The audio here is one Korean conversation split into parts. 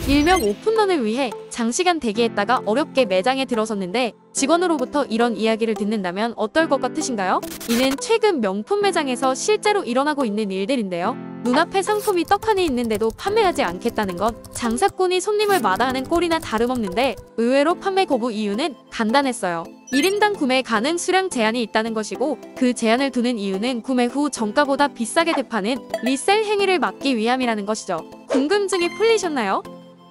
일명 오픈런을 위해 장시간 대기했다가 어렵게 매장에 들어섰는데 직원으로부터 이런 이야기를 듣는다면 어떨 것 같으신가요? 이는 최근 명품 매장에서 실제로 일어나고 있는 일들인데요. 눈앞에 상품이 떡하니 있는데도 판매하지 않겠다는 건 장사꾼이 손님을 마다하는 꼴이나 다름없는데 의외로 판매 거부 이유는 간단했어요. 1인당 구매 가능 수량 제한이 있다는 것이고 그 제한을 두는 이유는 구매 후 정가보다 비싸게 되파는 리셀 행위를 막기 위함이라는 것이죠. 궁금증이 풀리셨나요?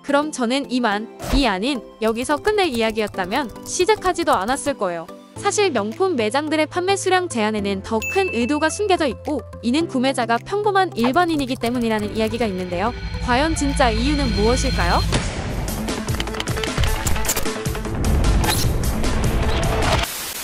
그럼 저는 이 아닌 여기서 끝낼 이야기였다면 시작하지도 않았을 거예요. 사실 명품 매장들의 판매 수량 제한에는 더 큰 의도가 숨겨져 있고 이는 구매자가 평범한 일반인이기 때문이라는 이야기가 있는데요. 과연 진짜 이유는 무엇일까요?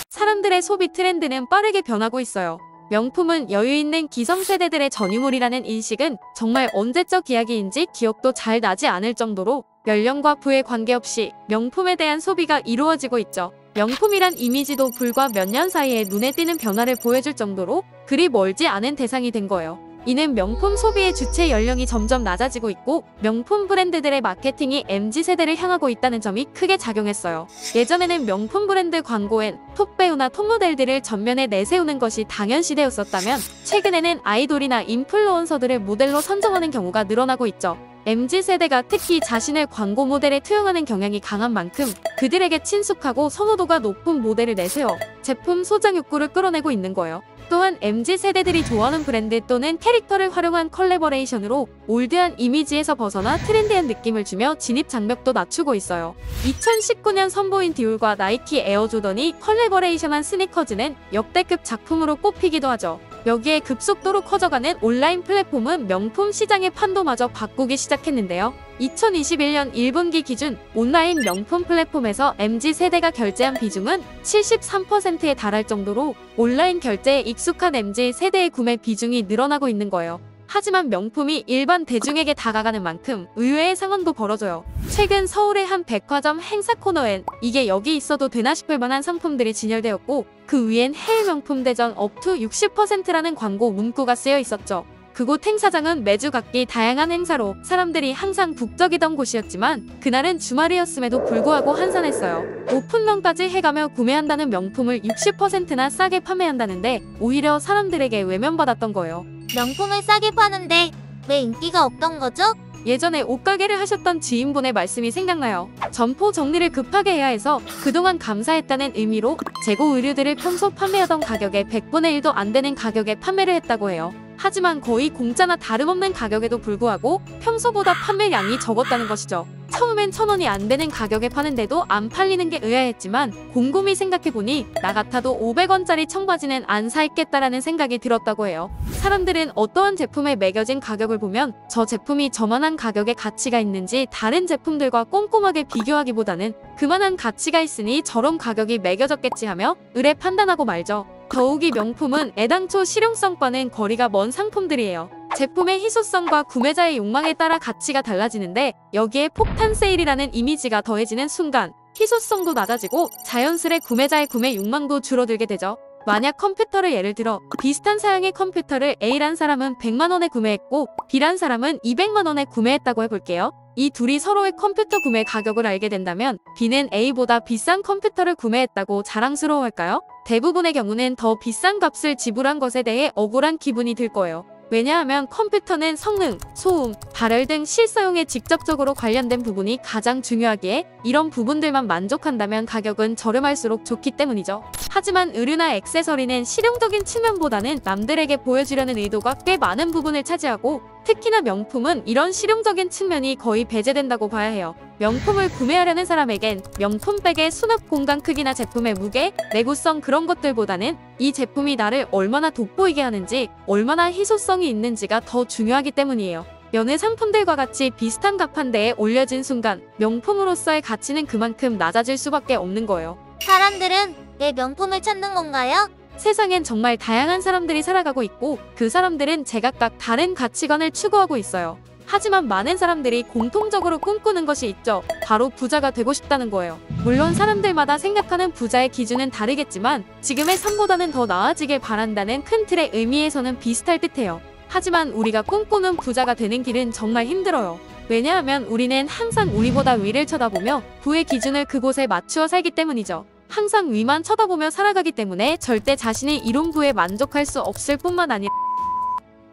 사람들의 소비 트렌드는 빠르게 변하고 있어요. 명품은 여유있는 기성세대들의 전유물이라는 인식은 정말 언제적 이야기인지 기억도 잘 나지 않을 정도로 연령과 부에 관계없이 명품에 대한 소비가 이루어지고 있죠. 명품이란 이미지도 불과 몇 년 사이에 눈에 띄는 변화를 보여줄 정도로 그리 멀지 않은 대상이 된 거예요. 이는 명품 소비의 주체 연령이 점점 낮아지고 있고 명품 브랜드들의 마케팅이 MZ세대를 향하고 있다는 점이 크게 작용했어요. 예전에는 명품 브랜드 광고엔 톱배우나 톱모델들을 전면에 내세우는 것이 당연시되었었다면 최근에는 아이돌이나 인플루언서들을 모델로 선정하는 경우가 늘어나고 있죠. MZ세대가 특히 자신을 광고 모델에 투영하는 경향이 강한 만큼 그들에게 친숙하고 선호도가 높은 모델을 내세워 제품 소장 욕구를 끌어내고 있는 거예요. 또한 MZ세대들이 좋아하는 브랜드 또는 캐릭터를 활용한 컬래버레이션으로 올드한 이미지에서 벗어나 트렌디한 느낌을 주며 진입 장벽도 낮추고 있어요. 2019년 선보인 디올과 나이키 에어조던이 컬래버레이션한 스니커즈는 역대급 작품으로 꼽히기도 하죠. 여기에 급속도로 커져가는 온라인 플랫폼은 명품 시장의 판도마저 바꾸기 시작했는데요. 2021년 1분기 기준 온라인 명품 플랫폼에서 MZ세대가 결제한 비중은 73%에 달할 정도로 온라인 결제에 익숙한 MZ세대의 구매 비중이 늘어나고 있는 거예요. 하지만 명품이 일반 대중에게 다가가는 만큼 의외의 상황도 벌어져요. 최근 서울의 한 백화점 행사 코너엔 이게 여기 있어도 되나 싶을 만한 상품들이 진열되었고 그 위엔 해외 명품 대전 업투 60%라는 광고 문구가 쓰여 있었죠. 그곳 행사장은 매주 각기 다양한 행사로 사람들이 항상 북적이던 곳이었지만 그날은 주말이었음에도 불구하고 한산했어요. 오픈런까지 해가며 구매한다는 명품을 60%나 싸게 판매한다는데 오히려 사람들에게 외면받았던 거예요. 명품을 싸게 파는데 왜 인기가 없던 거죠? 예전에 옷가게를 하셨던 지인분의 말씀이 생각나요. 점포 정리를 급하게 해야 해서 그동안 감사했다는 의미로 재고 의류들을 평소 판매하던 가격의 100분의 1도 안 되는 가격에 판매를 했다고 해요. 하지만 거의 공짜나 다름없는 가격에도 불구하고 평소보다 판매량이 적었다는 것이죠. 처음엔 1,000원이 안 되는 가격에 파는데도 안 팔리는 게 의아했지만 곰곰이 생각해보니 나 같아도 500원짜리 청바지는 안 사입겠다라는 생각이 들었다고 해요. 사람들은 어떠한 제품에 매겨진 가격을 보면 저 제품이 저만한 가격의 가치가 있는지 다른 제품들과 꼼꼼하게 비교하기보다는 그만한 가치가 있으니 저런 가격이 매겨졌겠지 하며 의뢰 판단하고 말죠. 더욱이 명품은 애당초 실용성과는 거리가 먼 상품들이에요. 제품의 희소성과 구매자의 욕망에 따라 가치가 달라지는데 여기에 폭탄 세일이라는 이미지가 더해지는 순간 희소성도 낮아지고 자연스레 구매자의 구매 욕망도 줄어들게 되죠. 만약 컴퓨터를 예를 들어 비슷한 사양의 컴퓨터를 A란 사람은 100만원에 구매했고 B란 사람은 200만원에 구매했다고 해볼게요. 이 둘이 서로의 컴퓨터 구매 가격을 알게 된다면 B는 A보다 비싼 컴퓨터를 구매했다고 자랑스러워할까요? 대부분의 경우는 더 비싼 값을 지불한 것에 대해 억울한 기분이 들 거예요. 왜냐하면 컴퓨터는 성능, 소음, 발열 등 실사용에 직접적으로 관련된 부분이 가장 중요하기에 이런 부분들만 만족한다면 가격은 저렴할수록 좋기 때문이죠. 하지만 의류나 액세서리는 실용적인 측면보다는 남들에게 보여주려는 의도가 꽤 많은 부분을 차지하고 특히나 명품은 이런 실용적인 측면이 거의 배제된다고 봐야 해요. 명품을 구매하려는 사람에겐 명품백의 수납 공간 크기나 제품의 무게, 내구성 그런 것들보다는 이 제품이 나를 얼마나 돋보이게 하는지, 얼마나 희소성이 있는지가 더 중요하기 때문이에요. 여느 상품들과 같이 비슷한 값 한 대에 올려진 순간 명품으로서의 가치는 그만큼 낮아질 수밖에 없는 거예요. 사람들은 왜 명품을 찾는 건가요? 세상엔 정말 다양한 사람들이 살아가고 있고 그 사람들은 제각각 다른 가치관을 추구하고 있어요. 하지만 많은 사람들이 공통적으로 꿈꾸는 것이 있죠. 바로 부자가 되고 싶다는 거예요. 물론 사람들마다 생각하는 부자의 기준은 다르겠지만 지금의 삶보다는 더 나아지길 바란다는 큰 틀의 의미에서는 비슷할 듯해요. 하지만 우리가 꿈꾸는 부자가 되는 길은 정말 힘들어요. 왜냐하면 우리는 항상 우리보다 위를 쳐다보며 부의 기준을 그곳에 맞추어 살기 때문이죠. 항상 위만 쳐다보며 살아가기 때문에 절대 자신이 이룬 부에 만족할 수 없을 뿐만 아니라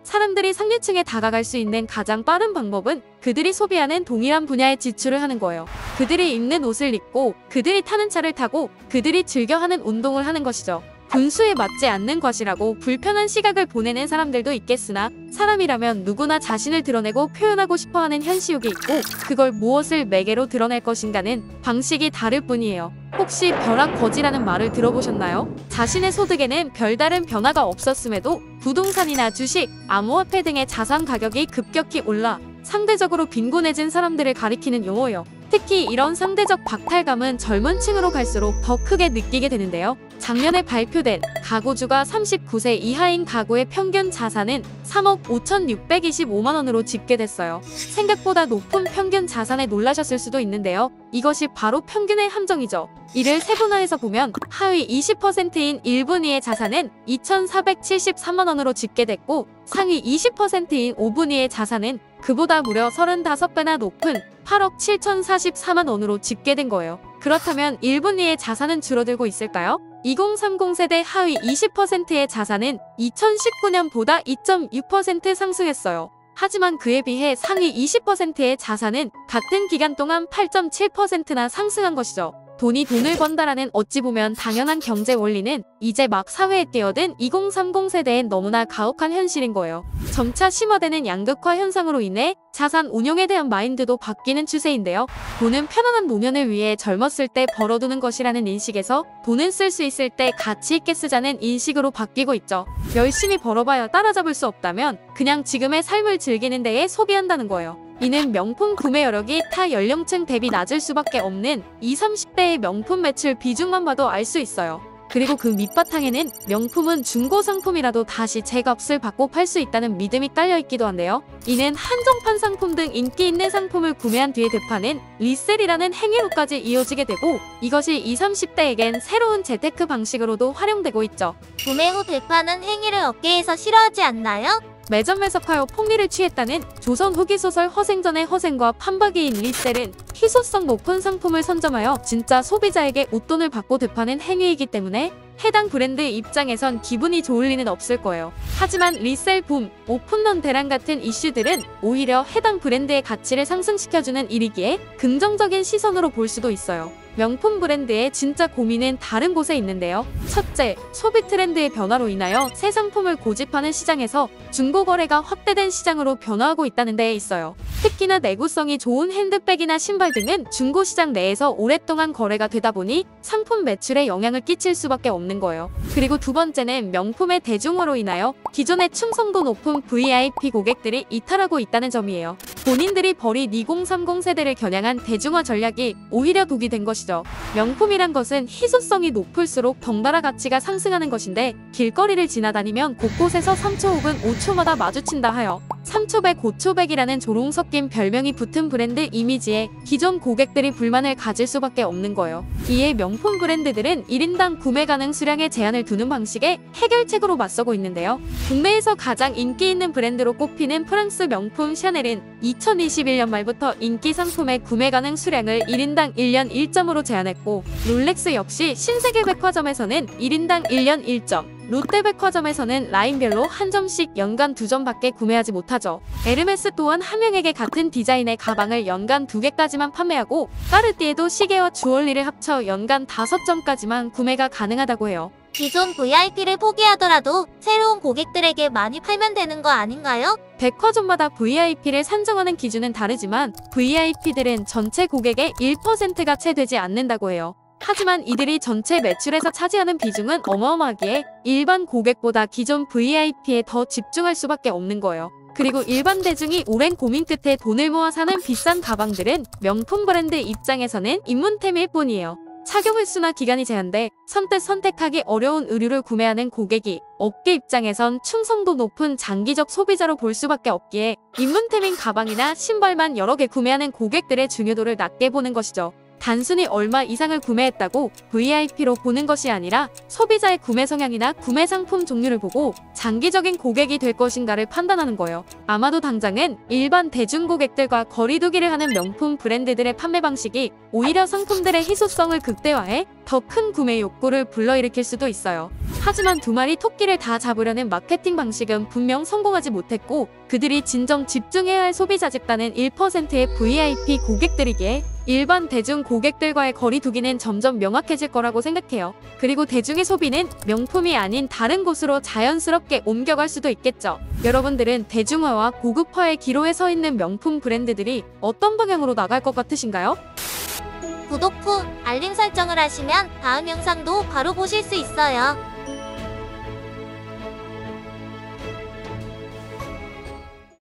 사람들이 상류층에 다가갈 수 있는 가장 빠른 방법은 그들이 소비하는 동일한 분야에 지출을 하는 거예요. 그들이 입는 옷을 입고, 그들이 타는 차를 타고, 그들이 즐겨하는 운동을 하는 것이죠. 분수에 맞지 않는 것이라고 불편한 시각을 보내는 사람들도 있겠으나 사람이라면 누구나 자신을 드러내고 표현하고 싶어하는 현시욕이 있고 그걸 무엇을 매개로 드러낼 것인가는 방식이 다를 뿐이에요. 혹시 벼락거지라는 말을 들어보셨나요? 자신의 소득에는 별다른 변화가 없었음에도 부동산이나 주식, 암호화폐 등의 자산 가격이 급격히 올라 상대적으로 빈곤해진 사람들을 가리키는 용어예요. 특히 이런 상대적 박탈감은 젊은 층으로 갈수록 더 크게 느끼게 되는데요. 작년에 발표된 가구주가 39세 이하인 가구의 평균 자산은 3억 5,625만 원으로 집계됐어요. 생각보다 높은 평균 자산에 놀라셨을 수도 있는데요. 이것이 바로 평균의 함정이죠. 이를 세분화해서 보면 하위 20%인 1분위의 자산은 2,473만 원으로 집계됐고 상위 20%인 5분위의 자산은 그보다 무려 35배나 높은 8억 7,044만 원으로 집계된 거예요. 그렇다면 1분위의 자산은 줄어들고 있을까요? 2030 세대 하위 20%의 자산은 2019년보다 2.6% 상승했어요. 하지만 그에 비해 상위 20%의 자산은 같은 기간 동안 8.7%나 상승한 것이죠. 돈이 돈을 번다라는 어찌 보면 당연한 경제 원리는 이제 막 사회에 뛰어든 2030 세대엔 너무나 가혹한 현실인 거예요. 점차 심화되는 양극화 현상으로 인해 자산 운용에 대한 마인드도 바뀌는 추세인데요. 돈은 편안한 노년을 위해 젊었을 때 벌어두는 것이라는 인식에서 돈은 쓸 수 있을 때 가치 있게 쓰자는 인식으로 바뀌고 있죠. 열심히 벌어봐야 따라잡을 수 없다면 그냥 지금의 삶을 즐기는 데에 소비한다는 거예요. 이는 명품 구매 여력이 타 연령층 대비 낮을 수밖에 없는 20, 30대의 명품 매출 비중만 봐도 알 수 있어요. 그리고 그 밑바탕에는 명품은 중고 상품이라도 다시 제값을 받고 팔 수 있다는 믿음이 깔려있기도 한데요. 이는 한정판 상품 등 인기 있는 상품을 구매한 뒤에 되파는 리셀이라는 행위로까지 이어지게 되고 이것이 20, 30대에겐 새로운 재테크 방식으로도 활용되고 있죠. 구매 후 되파는 행위를 업계에서 싫어하지 않나요? 매점 매석하여 폭리를 취했다는 조선 후기 소설 허생전의 허생과 판박이인 리셀은 희소성 높은 상품을 선점하여 진짜 소비자에게 웃돈을 받고 되파는 행위이기 때문에 해당 브랜드 입장에선 기분이 좋을 리는 없을 거예요. 하지만 리셀 붐, 오픈런 대란 같은 이슈들은 오히려 해당 브랜드의 가치를 상승시켜주는 일이기에 긍정적인 시선으로 볼 수도 있어요. 명품 브랜드의 진짜 고민은 다른 곳에 있는데요. 첫째, 소비 트렌드의 변화로 인하여 새 상품을 고집하는 시장에서 중고거래가 확대된 시장으로 변화하고 있다는 데에 있어요. 특히나 내구성이 좋은 핸드백이나 신발 등은 중고시장 내에서 오랫동안 거래가 되다 보니 상품 매출에 영향을 끼칠 수밖에 없는 거예요. 그리고 두 번째는 명품의 대중화로 인하여 기존의 충성도 높은 VIP 고객들이 이탈하고 있다는 점이에요. 본인들이 버린 2030 세대를 겨냥한 대중화 전략이 오히려 독이 된 것이죠. 명품이란 것은 희소성이 높을수록 덩달아 가치가 상승하는 것인데 길거리를 지나다니면 곳곳에서 3초 혹은 5초마다 마주친다 하여 3초백, 5초백이라는 조롱 섞인 별명이 붙은 브랜드 이미지에 기존 고객들이 불만을 가질 수밖에 없는 거예요. 이에 명품 브랜드들은 1인당 구매 가능 수량에 제한을 두는 방식의 해결책으로 맞서고 있는데요. 국내에서 가장 인기 있는 브랜드로 꼽히는 프랑스 명품 샤넬은 2021년 말부터 인기 상품의 구매 가능 수량을 1인당 1년 1점으로 제한했고 롤렉스 역시 신세계 백화점에서는 1인당 1년 1점, 롯데백화점에서는 라인별로 한 점씩 연간 2점밖에 구매하지 못하죠. 에르메스 또한 한 명에게 같은 디자인의 가방을 연간 2개까지만 판매하고 까르띠에도 시계와 주얼리를 합쳐 연간 5점까지만 구매가 가능하다고 해요. 기존 VIP를 포기하더라도 새로운 고객들에게 많이 팔면 되는 거 아닌가요? 백화점마다 VIP를 산정하는 기준은 다르지만 VIP들은 전체 고객의 1%가 채 되지 않는다고 해요. 하지만 이들이 전체 매출에서 차지하는 비중은 어마어마하기에 일반 고객보다 기존 VIP에 더 집중할 수밖에 없는 거예요. 그리고 일반 대중이 오랜 고민 끝에 돈을 모아 사는 비싼 가방들은 명품 브랜드 입장에서는 입문템일 뿐이에요. 착용 횟수나 기간이 제한돼 선뜻 선택하기 어려운 의류를 구매하는 고객이 업계 입장에선 충성도 높은 장기적 소비자로 볼 수밖에 없기에 입문템인 가방이나 신발만 여러 개 구매하는 고객들의 중요도를 낮게 보는 것이죠. 단순히 얼마 이상을 구매했다고 VIP로 보는 것이 아니라 소비자의 구매 성향이나 구매 상품 종류를 보고 장기적인 고객이 될 것인가를 판단하는 거예요. 아마도 당장은 일반 대중 고객들과 거리두기를 하는 명품 브랜드들의 판매 방식이 오히려 상품들의 희소성을 극대화해 더 큰 구매 욕구를 불러일으킬 수도 있어요. 하지만 두 마리 토끼를 다 잡으려는 마케팅 방식은 분명 성공하지 못했고, 그들이 진정 집중해야 할 소비자 집단은 1%의 VIP 고객들이기에 일반 대중 고객들과의 거리두기는 점점 명확해질 거라고 생각해요. 그리고 대중의 소비는 명품이 아닌 다른 곳으로 자연스럽게 옮겨갈 수도 있겠죠. 여러분들은 대중화와 고급화의 기로에 서 있는 명품 브랜드들이 어떤 방향으로 나갈 것 같으신가요? 구독 후 알림 설정을 하시면 다음 영상도 바로 보실 수 있어요.